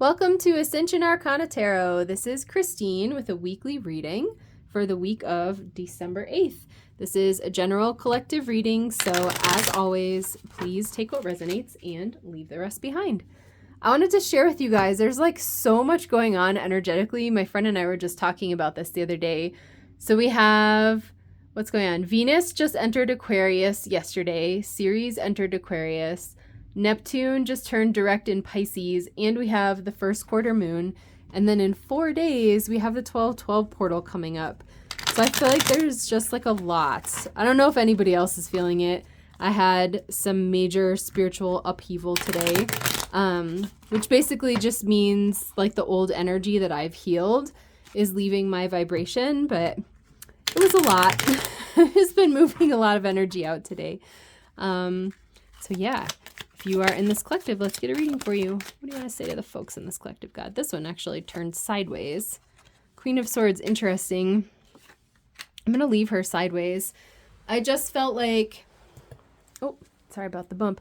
Welcome to Ascension Arcana Tarot. This is Christine with a weekly reading for the week of December 8th. This is a general collective reading, so as always, please take what resonates and leave the rest behind. I wanted to share with you guys, there's like so much going on energetically. My friend and I were just talking about this the other day. So we have, what's going on? Venus just entered Aquarius yesterday. Ceres entered Aquarius. Neptune just turned direct in Pisces, and we have the first quarter moon. And then in 4 days, we have the 12/12 portal coming up. So I feel like there's just like a lot. I don't know if anybody else is feeling it. I had some major spiritual upheaval today, which basically just means like the old energy that I've healed is leaving my vibration, but it was a lot. It's been moving a lot of energy out today. So yeah. If you are in this collective, let's get a reading for you. What do you want to say to the folks in this collective, God? This one actually turned sideways. Queen of Swords, interesting. I'm going to leave her sideways. I just felt like... Oh, sorry about the bump.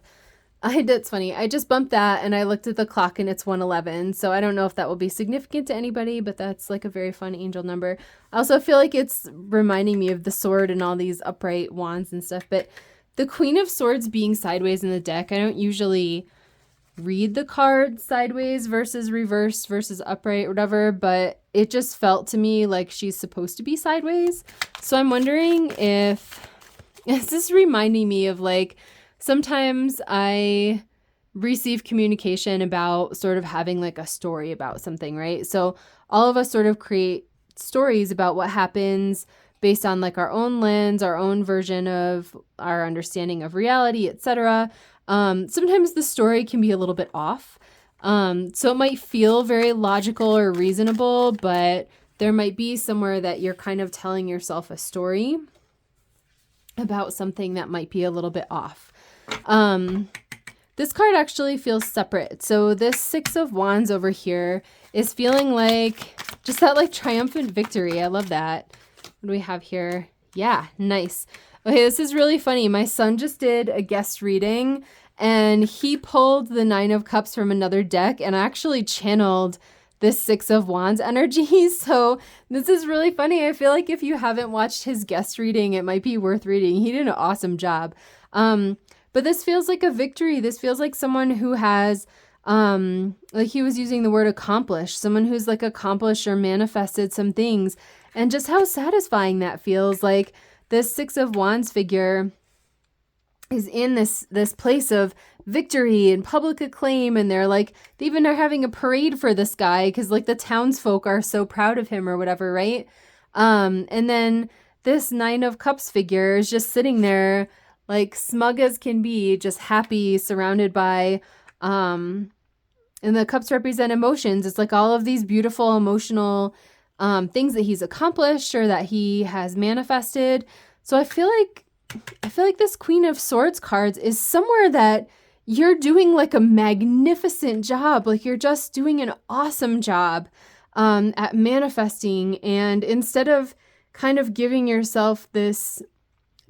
That's funny. I just bumped that and I looked at the clock and it's 1:11. So I don't know if that will be significant to anybody, but that's like a very fun angel number. I also feel like it's reminding me of the sword and all these upright wands and stuff, but... The Queen of Swords being sideways in the deck, I don't usually read the card sideways versus reverse versus upright or whatever, but it just felt to me like she's supposed to be sideways. So I'm wondering if, is this reminding me of like, sometimes I receive communication about sort of having like a story about something, right? So all of us sort of create stories about what happens based on like our own lens, our own version of our understanding of reality, etc. Sometimes the story can be a little bit off. So it might feel very logical or reasonable, but there might be somewhere that you're kind of telling yourself a story about something that might be a little bit off. This card actually feels separate. So this Six of Wands over here is feeling like just that like triumphant victory. I love that. What do we have here? Yeah, nice. Okay, this is really funny. My son just did a guest reading and he pulled the Nine of Cups from another deck and actually channeled this Six of Wands energy. So this is really funny. I feel like if you haven't watched his guest reading, it might be worth reading. He did an awesome job. But this feels like a victory. This feels like someone who has, like he was using the word accomplished, someone who's like accomplished or manifested some things. And just how satisfying that feels. Like this Six of Wands figure is in this place of victory and public acclaim. And they're like, they even are having a parade for this guy because like the townsfolk are so proud of him or whatever, right? And then this Nine of Cups figure is just sitting there like smug as can be, just happy, surrounded by, and the cups represent emotions. It's like all of these beautiful emotional things that he's accomplished or that he has manifested. So I feel like this Queen of Swords cards is somewhere that you're doing like a magnificent job. Like you're just doing an awesome job at manifesting. And instead of kind of giving yourself this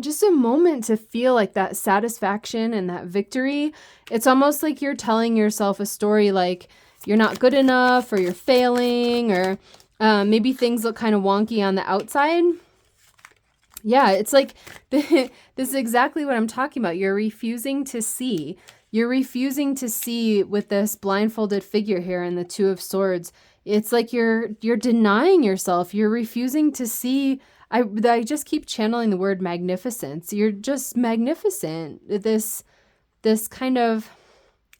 just a moment to feel like that satisfaction and that victory, it's almost like you're telling yourself a story like you're not good enough or you're failing or maybe things look kind of wonky on the outside. Yeah, it's like this is exactly what I'm talking about. You're refusing to see. You're refusing to see with this blindfolded figure here in the Two of Swords. It's like you're denying yourself. You're refusing to see. I just keep channeling the word magnificence. You're just magnificent. This kind of,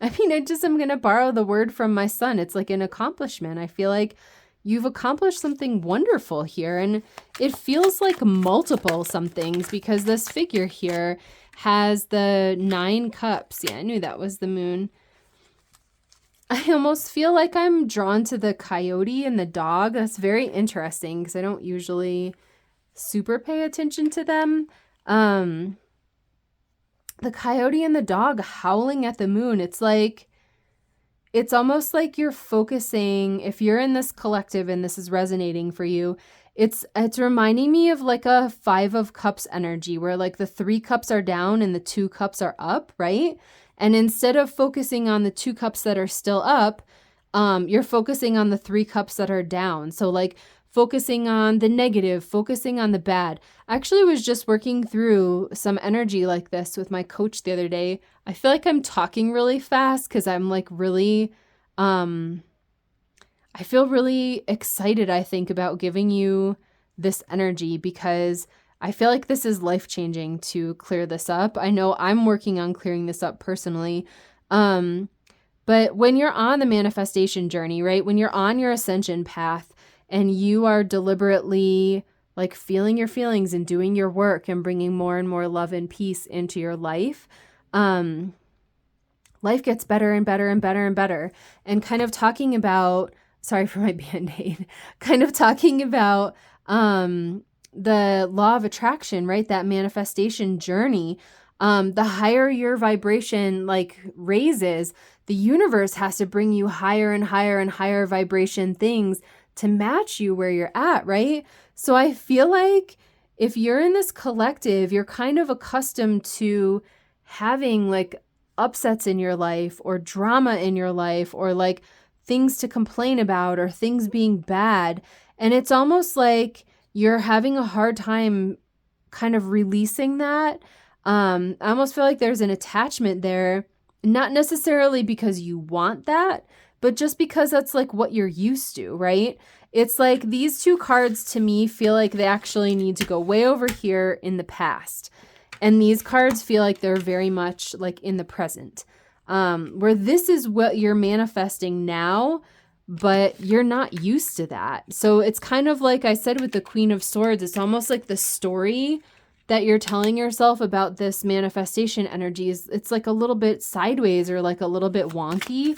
I mean, I'm going to borrow the word from my son. It's like an accomplishment. I feel like you've accomplished something wonderful here, and it feels like multiple somethings because this figure here has the 9 cups. Yeah, I knew that was the moon. I almost feel like I'm drawn to the coyote and the dog. That's very interesting because I don't usually super pay attention to them. The coyote and the dog howling at the moon. It's almost like you're focusing, if you're in this collective and this is resonating for you, it's reminding me of like a 5 of Cups energy where like the 3 cups are down and the 2 cups are up, right? And instead of focusing on the 2 cups that are still up, You're focusing on the 3 cups that are down. So like focusing on the negative, focusing on the bad. I actually was just working through some energy like this with my coach the other day. I feel like I'm talking really fast because I'm like really, I feel really excited, I think, about giving you this energy because I feel like this is life-changing to clear this up. I know I'm working on clearing this up personally. But when you're on the manifestation journey, right? When you're on your ascension path and you are deliberately like feeling your feelings and doing your work and bringing more and more love and peace into your life, life gets better and better and better and better. And kind of talking about, sorry for my Band-Aid, kind of talking about the law of attraction, right? That manifestation journey. The higher your vibration like raises, the universe has to bring you higher and higher and higher vibration things to match you where you're at, right? So I feel like if you're in this collective, you're kind of accustomed to having like upsets in your life or drama in your life or like things to complain about or things being bad. And it's almost like you're having a hard time kind of releasing that. I almost feel like there's an attachment there, not necessarily because you want that, but just because that's like what you're used to, right? It's like these 2 cards to me feel like they actually need to go way over here in the past. And these cards feel like they're very much like in the present, where this is what you're manifesting now, but you're not used to that. So it's kind of like I said with the Queen of Swords, it's almost like the story that you're telling yourself about this manifestation energy is, it's like a little bit sideways or like a little bit wonky.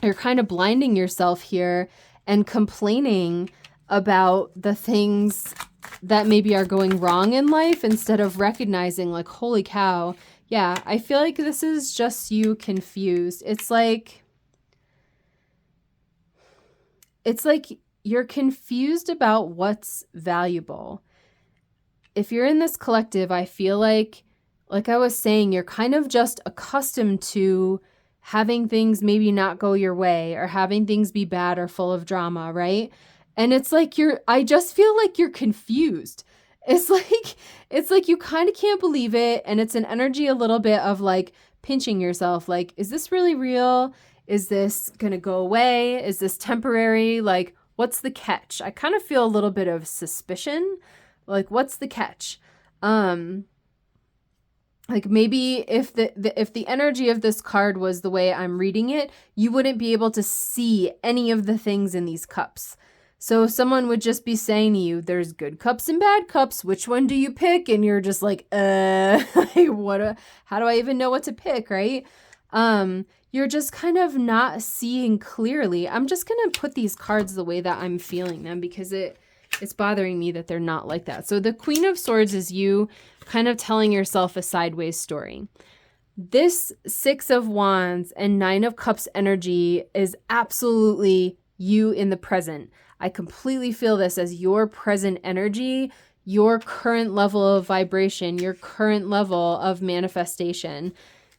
You're kind of blinding yourself here and complaining about the things that maybe are going wrong in life instead of recognizing like, holy cow. Yeah, I feel like this is just you confused. It's like you're confused about what's valuable. If you're in this collective, I feel like I was saying, you're kind of just accustomed to having things maybe not go your way or having things be bad or full of drama, right? And it's like I just feel like you're confused. It's like you kind of can't believe it. And it's an energy a little bit of like pinching yourself. Like, is this really real? Is this going to go away? Is this temporary? Like, what's the catch? I kind of feel a little bit of suspicion. Like, what's the catch? Like maybe if the energy of this card was the way I'm reading it, you wouldn't be able to see any of the things in these cups. So someone would just be saying to you, there's good cups and bad cups. Which one do you pick? And you're just like, how do I even know what to pick, right? You're just kind of not seeing clearly. I'm just going to put these cards the way that I'm feeling them because it's bothering me that they're not like that. So the Queen of Swords is you kind of telling yourself a sideways story. This 6 of Wands and 9 of Cups energy is absolutely you in the present. I completely feel this as your present energy, your current level of vibration, your current level of manifestation.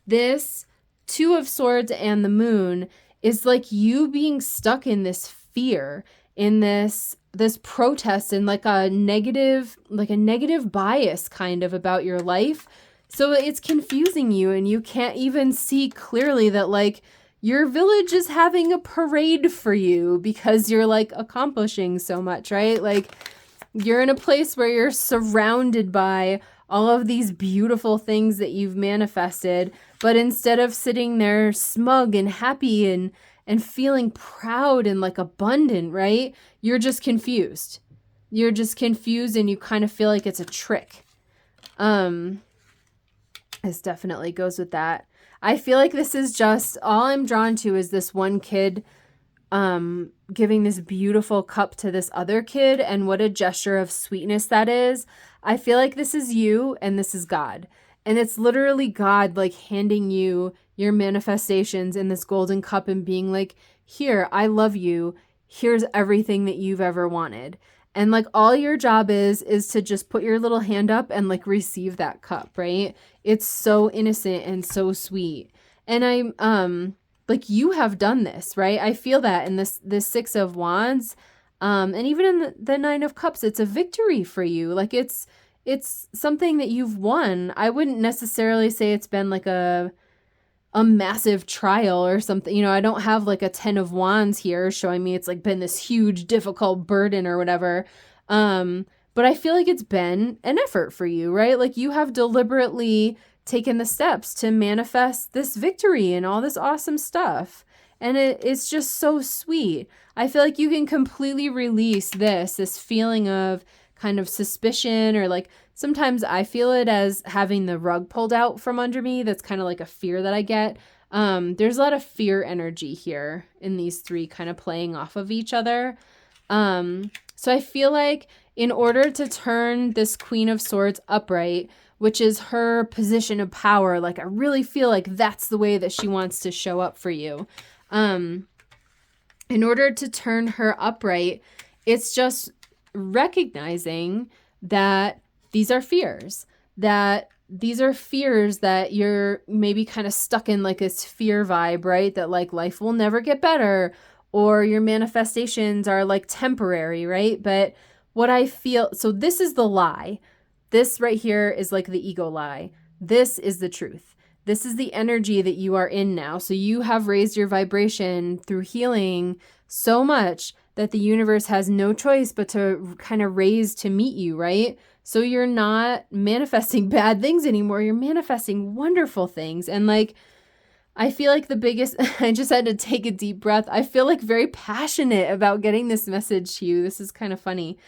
This 2 of Swords and the Moon is like you being stuck in this fear, in this protest and like a negative bias kind of about your life. So it's confusing you and you can't even see clearly that like your village is having a parade for you because you're like accomplishing so much, right? Like you're in a place where you're surrounded by all of these beautiful things that you've manifested, but instead of sitting there smug and happy and feeling proud and like abundant, right? You're just confused. You're just confused and you kind of feel like it's a trick. This definitely goes with that. I feel like this is just, all I'm drawn to is this one kid giving this beautiful cup to this other kid, and what a gesture of sweetness that is. I feel like this is you and this is God. And it's literally God like handing you your manifestations in this golden cup and being like, here, I love you. Here's everything that you've ever wanted. And like all your job is to just put your little hand up and like receive that cup, right? It's so innocent and so sweet. And like you have done this, right? I feel that in this Six of Wands, and even in the Nine of Cups, it's a victory for you. Like it's something that you've won. I wouldn't necessarily say it's been like a massive trial or something. You know, I don't have like a 10 of Wands here showing me it's like been this huge, difficult burden or whatever. But I feel like it's been an effort for you, right? Like you have deliberately taken the steps to manifest this victory and all this awesome stuff. And it's just so sweet. I feel like you can completely release this feeling of kind of suspicion, or like sometimes I feel it as having the rug pulled out from under me. That's kind of like a fear that I get. There's a lot of fear energy here in these three kind of playing off of each other. So I feel like in order to turn this Queen of Swords upright, which is her position of power, like I really feel like that's the way that she wants to show up for you. In order to turn her upright, it's just recognizing that these are fears, that you're maybe kind of stuck in like this fear vibe, right? That like life will never get better, or your manifestations are like temporary, right? But what I feel, so this is the lie. This right here is like the ego lie. This is the truth. This is the energy that you are in now. So you have raised your vibration through healing so much that the universe has no choice but to kind of raise to meet you, right? So you're not manifesting bad things anymore. You're manifesting wonderful things. And like, I feel like the biggest, I just had to take a deep breath. I feel like very passionate about getting this message to you. This is kind of funny.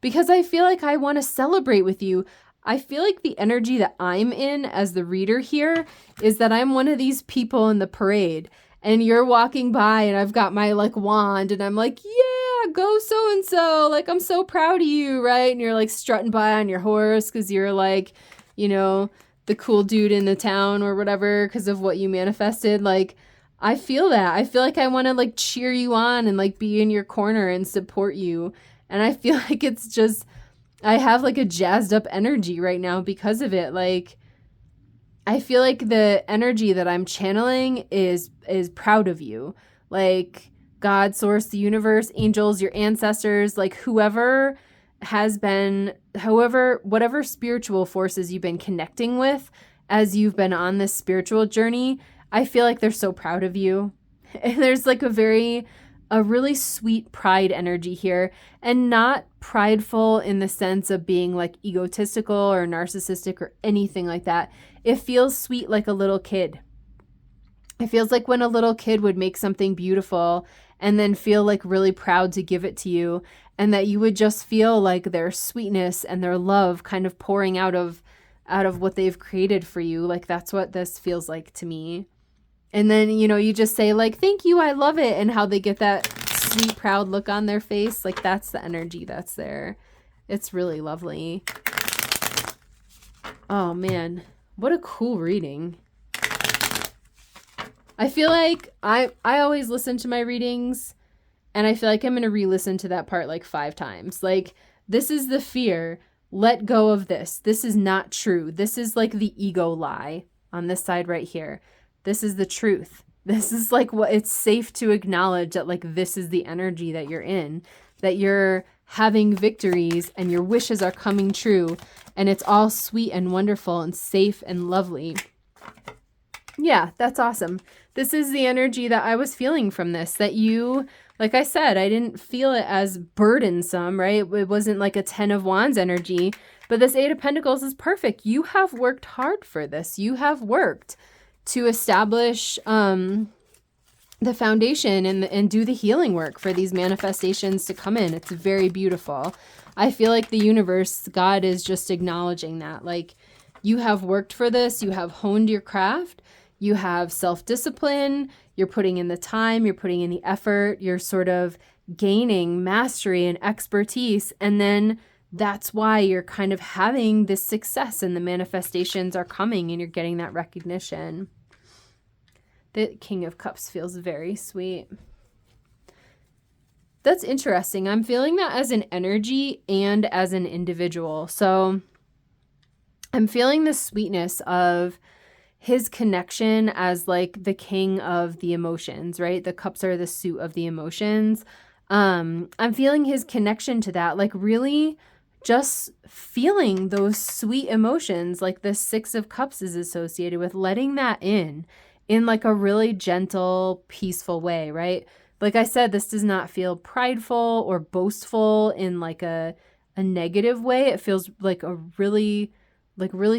Because I feel like I want to celebrate with you. I feel like the energy that I'm in as the reader here is that I'm one of these people in the parade, and you're walking by and I've got my like wand and I'm like, yeah, go so-and-so. Like, I'm so proud of you, right? And you're like strutting by on your horse because you're like, you know, the cool dude in the town or whatever because of what you manifested. Like, I feel that. I feel like I want to like cheer you on and like be in your corner and support you. And I feel like it's just, I have like a jazzed up energy right now because of it. Like, I feel like the energy that I'm channeling is proud of you. Like God, source, the universe, angels, your ancestors, like whoever has been, whatever spiritual forces you've been connecting with as you've been on this spiritual journey, I feel like they're so proud of you. And there's like a really sweet pride energy here, and not prideful in the sense of being like egotistical or narcissistic or anything like that. It feels sweet like a little kid. It feels like when a little kid would make something beautiful and then feel like really proud to give it to you, and that you would just feel like their sweetness and their love kind of pouring out of what they've created for you. Like that's what this feels like to me. And then, you know, you just say like, thank you, I love it. And how they get that sweet, proud look on their face. Like that's the energy that's there. It's really lovely. Oh man, what a cool reading. I feel like I always listen to my readings, and I feel like I'm going to re-listen to that part like 5 times. Like, this is the fear. Let go of this. This is not true. This is like the ego lie on this side right here. This is the truth. This is like what it's safe to acknowledge, that like this is the energy that you're in, that you're having victories and your wishes are coming true, and it's all sweet and wonderful and safe and lovely. Yeah, that's awesome. This is the energy that I was feeling from this, that you, like I said, I didn't feel it as burdensome, right? It wasn't like a 10 of Wands energy, but this 8 of Pentacles is perfect. You have worked hard for this. You have worked to establish the foundation and do the healing work for these manifestations to come in. It's very beautiful. I feel like the universe, God is just acknowledging that. Like, you have worked for this. You have honed your craft. You have self-discipline. You're putting in the time. You're putting in the effort. You're sort of gaining mastery and expertise. And then that's why you're kind of having this success, and the manifestations are coming and you're getting that recognition. The King of Cups feels very sweet. That's interesting. I'm feeling that as an energy and as an individual. So I'm feeling the sweetness of his connection as like the king of the emotions, right? The cups are the suit of the emotions. I'm feeling his connection to that, like really just feeling those sweet emotions, like the Six of Cups is associated with, letting that in like a really gentle, peaceful way, right? Like I said, this does not feel prideful or boastful in like a negative way. It feels like a really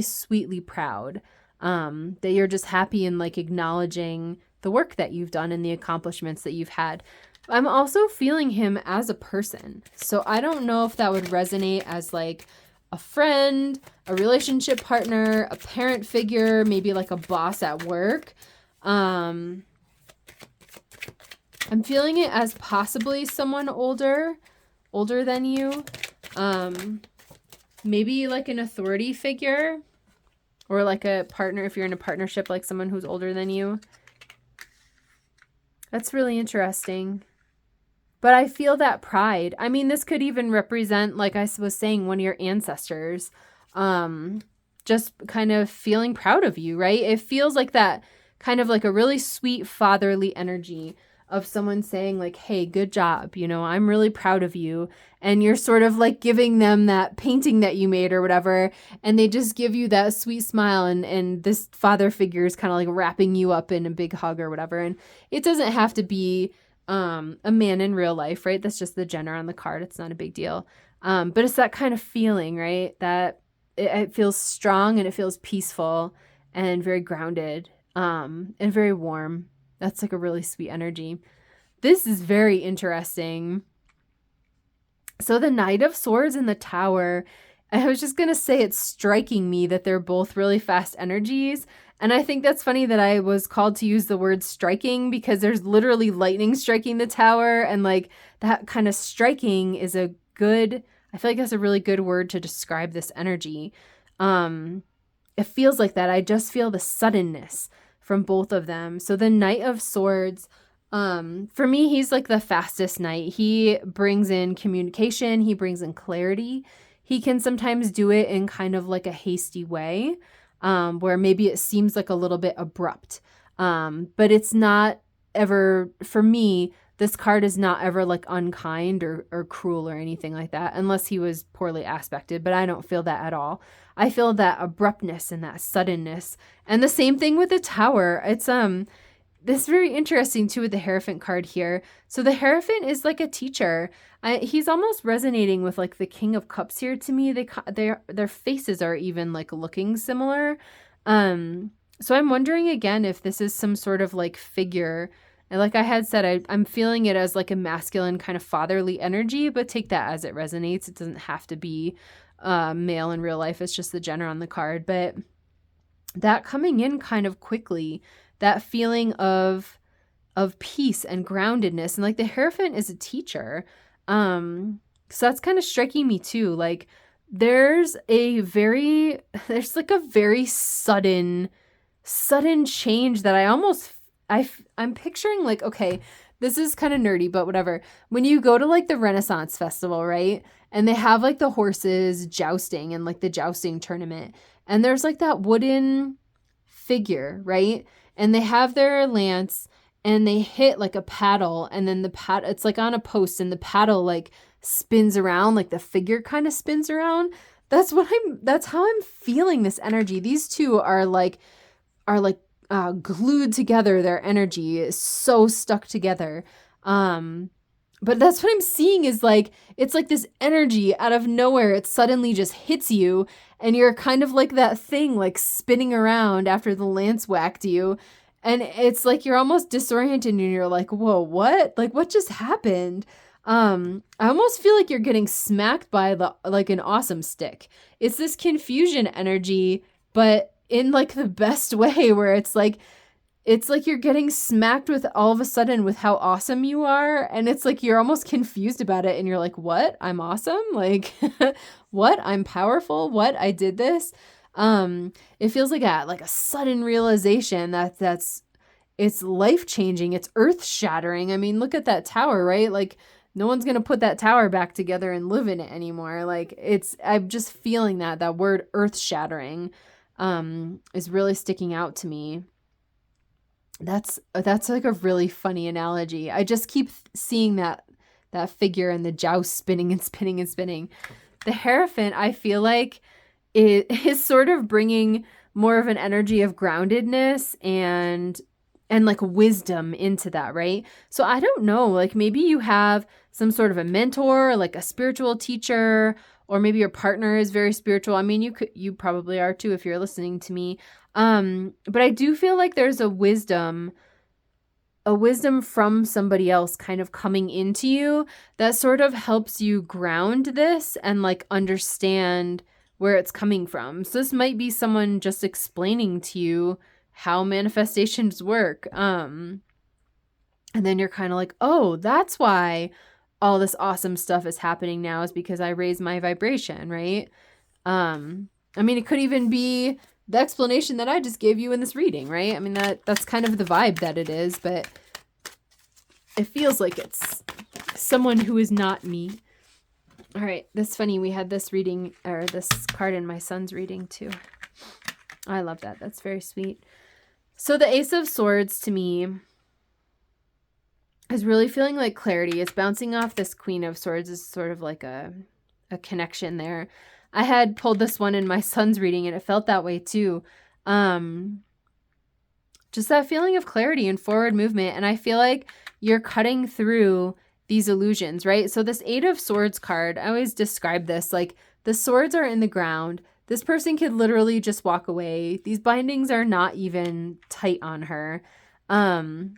sweetly proud, that you're just happy and like acknowledging the work that you've done and the accomplishments that you've had. I'm also feeling him as a person. So I don't know if that would resonate as like a friend, a relationship partner, a parent figure, maybe like a boss at work. I'm feeling it as possibly someone older than you. Maybe like an authority figure, or like a partner if you're in a partnership, like someone who's older than you. That's really interesting. But I feel that pride. I mean, this could even represent, like I was saying, one of your ancestors. Just kind of feeling proud of you, right? It feels like that kind of like a really sweet fatherly energy of someone saying like, hey, good job. You know, I'm really proud of you. And you're sort of like giving them that painting that you made or whatever. And they just give you that sweet smile. And this father figure is kind of like wrapping you up in a big hug or whatever. And it doesn't have to be a man in real life, right? That's just the gender on the card. It's not a big deal. But it's that kind of feeling, right? That it feels strong and it feels peaceful and very grounded, and very warm. That's like a really sweet energy. This is very interesting. So the Knight of Swords and the Tower, I was just going to say it's striking me that they're both really fast energies. And I think that's funny that I was called to use the word striking, because there's literally lightning striking the tower. And like that kind of striking is a good, I feel like that's a really good word to describe this energy. It feels like that. I just feel the suddenness from both of them. So the Knight of Swords, for me, he's like the fastest knight. He brings in communication. He brings in clarity. He can sometimes do it in kind of like a hasty way, where maybe it seems like a little bit abrupt. But it's not ever, for me, this card is not ever like unkind or cruel or anything like that, unless he was poorly aspected, but I don't feel that at all. I feel that abruptness and that suddenness. And the same thing with the Tower. It's this is very interesting too with the Hierophant card here. So the Hierophant is like a teacher. He's almost resonating with like the King of Cups here to me. Their faces are even like looking similar. So I'm wondering again if this is some sort of like figure. And like I had said, I'm feeling it as like a masculine kind of fatherly energy, but take that as it resonates. It doesn't have to be male in real life. It's just the gender on the card. But that coming in kind of quickly, that feeling of peace and groundedness. And like the Hierophant is a teacher. So that's kind of striking me too. Like there's like a very sudden change that I'm picturing like, okay, this is kind of nerdy, but whatever. When you go to like the Renaissance Festival, right? And they have like the horses jousting and like the jousting tournament. And there's like that wooden figure, right? And they have their lance and they hit like a paddle, and then it's like on a post and the paddle like spins around, like the figure kind of spins around. That's how I'm feeling this energy. These two are glued together. Their energy is so stuck together. But that's what I'm seeing is like, it's like this energy out of nowhere. It suddenly just hits you and you're kind of like that thing like spinning around after the lance whacked you. And it's like you're almost disoriented and you're like, whoa, what? Like what just happened? I almost feel like you're getting smacked by like an awesome stick. It's this confusion energy, but in like the best way, where it's like you're getting smacked with all of a sudden with how awesome you are. And it's like you're almost confused about it. And you're like, what? I'm awesome? Like, what? I'm powerful? What? I did this? It feels like a sudden realization it's life-changing. It's earth-shattering. I mean, look at that tower, right? Like, no one's going to put that tower back together and live in it anymore. Like, I'm just feeling that word earth-shattering. is really sticking out to me. That's like a really funny analogy. I just keep seeing that figure in the joust spinning and spinning and spinning. The Hierophant, I feel like it is sort of bringing more of an energy of groundedness and like wisdom into that, right? So I don't know, like maybe you have some sort of a mentor, like a spiritual teacher, or maybe your partner is very spiritual. I mean, you probably are too if you're listening to me. But I do feel like there's a wisdom from somebody else kind of coming into you that sort of helps you ground this and like understand where it's coming from. So this might be someone just explaining to you how manifestations work. And then you're kind of like, oh, that's why all this awesome stuff is happening now, is because I raised my vibration, right? I mean, it could even be the explanation that I just gave you in this reading, right? I mean, that's kind of the vibe that it is, but it feels like it's someone who is not me. All right, that's funny. We had this reading, or this card in my son's reading too. I love that. That's very sweet. So the Ace of Swords to me is really feeling like clarity. It's bouncing off this Queen of Swords. Is sort of like a connection there. I had pulled this one in my son's reading and it felt that way too. Just that feeling of clarity and forward movement. And I feel like you're cutting through these illusions, right? So this 8 of Swords card, I always describe this like the swords are in the ground. This person could literally just walk away. These bindings are not even tight on her. I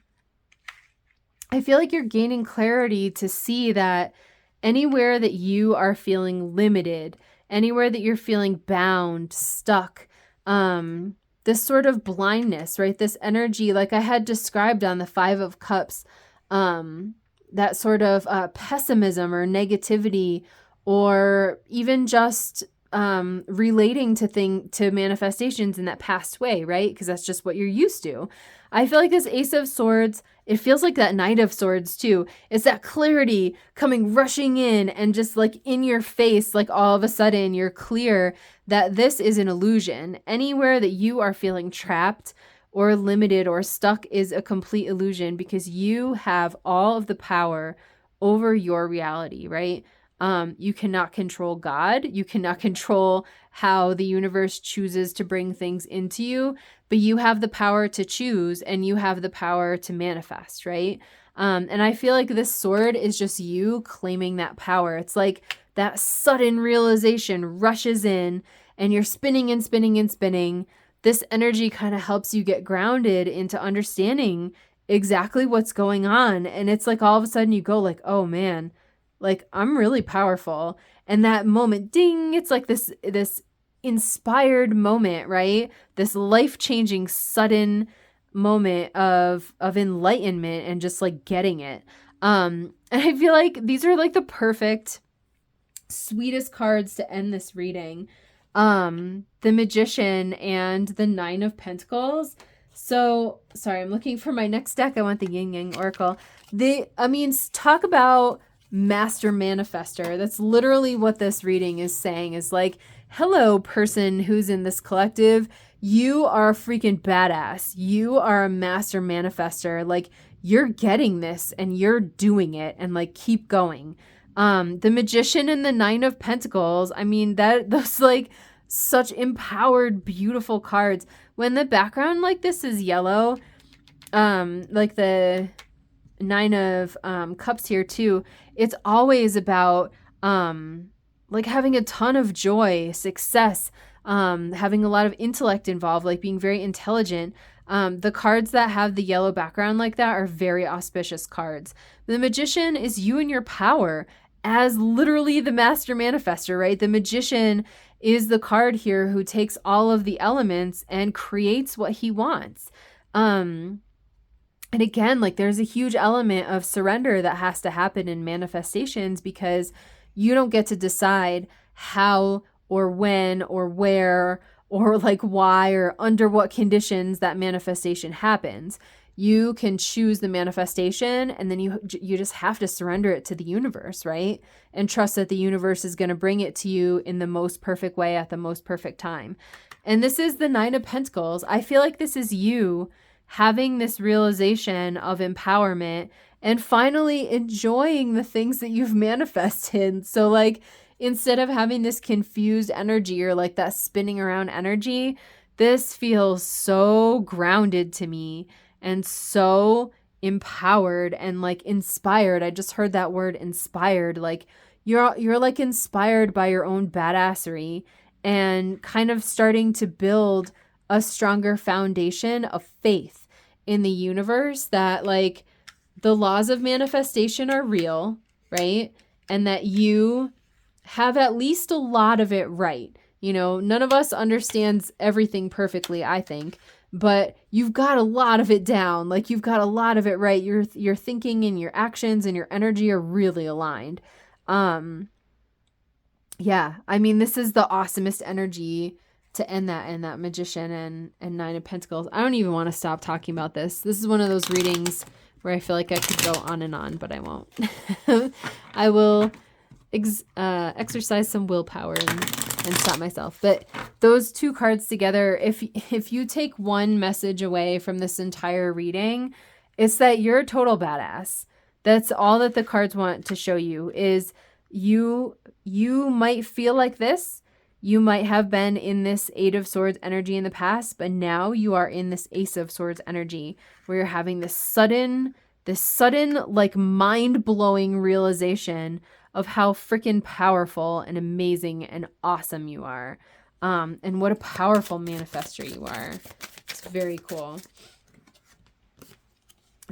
feel like you're gaining clarity to see that anywhere that you are feeling limited, anywhere that you're feeling bound, stuck, this sort of blindness, right? This energy, like I had described on the 5 of Cups, that sort of pessimism or negativity, or even just relating to manifestations in that past way, right? Because that's just what you're used to. I feel like this Ace of Swords, it feels like that Knight of Swords too. It's that clarity coming rushing in and just like in your face, like all of a sudden you're clear that this is an illusion. Anywhere that you are feeling trapped or limited or stuck is a complete illusion, because you have all of the power over your reality, right? You cannot control God. You cannot control how the universe chooses to bring things into you, but you have the power to choose and you have the power to manifest, right? And I feel like this sword is just you claiming that power. It's like that sudden realization rushes in and you're spinning and spinning and spinning. This energy kind of helps you get grounded into understanding exactly what's going on. And it's like all of a sudden you go like, oh man, like I'm really powerful. And that moment, ding, it's like this inspired moment, right? This life-changing sudden moment of enlightenment and just like getting it. And I feel like these are like the perfect, sweetest cards to end this reading. The Magician and the 9 of Pentacles. So, sorry, I'm looking for my next deck. I want the Yin Yang Oracle. Talk about master manifester. That's literally what this reading is saying, is like, hello, person who's in this collective. You are a freaking badass. You are a master manifester. Like, you're getting this and you're doing it, and like, keep going. The Magician and the 9 of Pentacles. I mean, those like such empowered, beautiful cards. When the background like this is yellow, like the 9 of Cups here too, it's always about like having a ton of joy, success, having a lot of intellect involved, like being very intelligent. The cards that have the yellow background like that are very auspicious cards. The Magician is you and your power as literally the master manifester, right? The Magician is the card here who takes all of the elements and creates what he wants. And again, like there's a huge element of surrender that has to happen in manifestations, because you don't get to decide how or when or where or like why or under what conditions that manifestation happens. You can choose the manifestation, and then you just have to surrender it to the universe, right? And trust that the universe is going to bring it to you in the most perfect way at the most perfect time. And this is the Nine of Pentacles. I feel like this is you having this realization of empowerment and finally enjoying the things that you've manifested. So like, instead of having this confused energy or like that spinning around energy, this feels so grounded to me and so empowered and like inspired. I just heard that word inspired. Like you're like inspired by your own badassery and kind of starting to build a stronger foundation of faith in the universe that like the laws of manifestation are real, right? And that you have at least a lot of it right. You know, none of us understands everything perfectly, I think, but you've got a lot of it down. Like you've got a lot of it right. Your thinking and your actions and your energy are really aligned. Yeah, I mean, this is the awesomest energy to end that in that Magician and Nine of Pentacles. I don't even want to stop talking about this. This is one of those readings where I feel like I could go on and on, but I won't. I will exercise some willpower and stop myself. But those two cards together, if you take one message away from this entire reading, it's that you're a total badass. That's all that the cards want to show you is you might feel like this. You might have been in this Eight of Swords energy in the past, but now you are in this Ace of Swords energy where you're having this sudden like mind-blowing realization of how freaking powerful and amazing and awesome you are. And what a powerful manifester you are. It's very cool.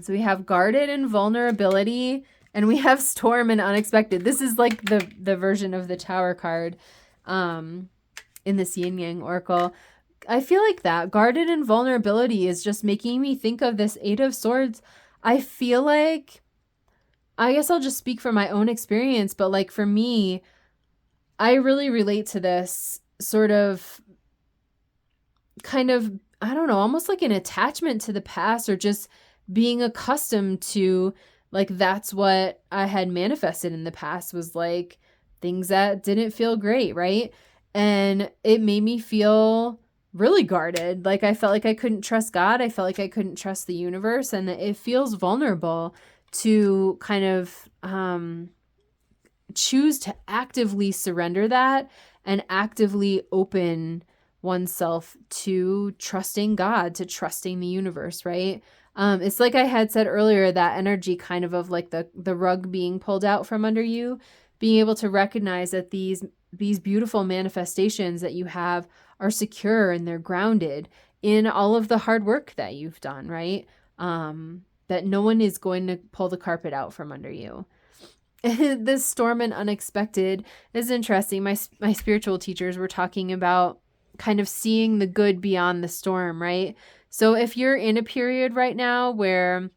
So we have guarded and vulnerability, and we have storm and unexpected. This is like the version of the Tower card in this Yin Yang Oracle. I feel like that guarded and vulnerability is just making me think of this Eight of Swords. I feel like, I guess I'll just speak from my own experience, but like for me, I really relate to this sort of kind of, I don't know, almost like an attachment to the past or just being accustomed to like, that's what I had manifested in the past was like things that didn't feel great, right? And it made me feel really guarded. Like I felt like I couldn't trust God. I felt like I couldn't trust the universe. And it feels vulnerable to kind of choose to actively surrender that and actively open oneself to trusting God, to trusting the universe, right? It's like I had said earlier, that energy kind of like the rug being pulled out from under you, being able to recognize that these beautiful manifestations that you have are secure and they're grounded in all of the hard work that you've done, right? That no one is going to pull the carpet out from under you. This storm and unexpected is interesting. My spiritual teachers were talking about kind of seeing the good beyond the storm, right? So if you're in a period right now where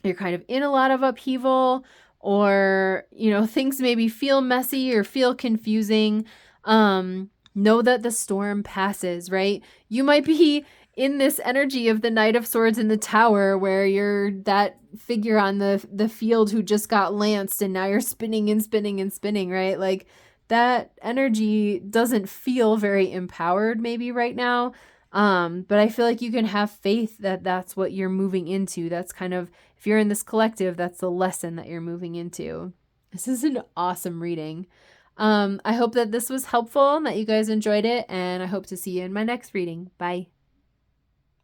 you're kind of in a lot of upheaval, or, you know, things maybe feel messy or feel confusing, know that the storm passes, right? You might be in this energy of the Knight of Swords in the Tower where you're that figure on the field who just got lanced and now you're spinning and spinning and spinning, right? Like that energy doesn't feel very empowered maybe right now. But I feel like you can have faith that that's what you're moving into. That's kind of, if you're in this collective, that's the lesson that you're moving into. This is an awesome reading. I hope that this was helpful and that you guys enjoyed it, and I hope to see you in my next reading. Bye.